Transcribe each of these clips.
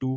2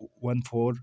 1/4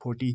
40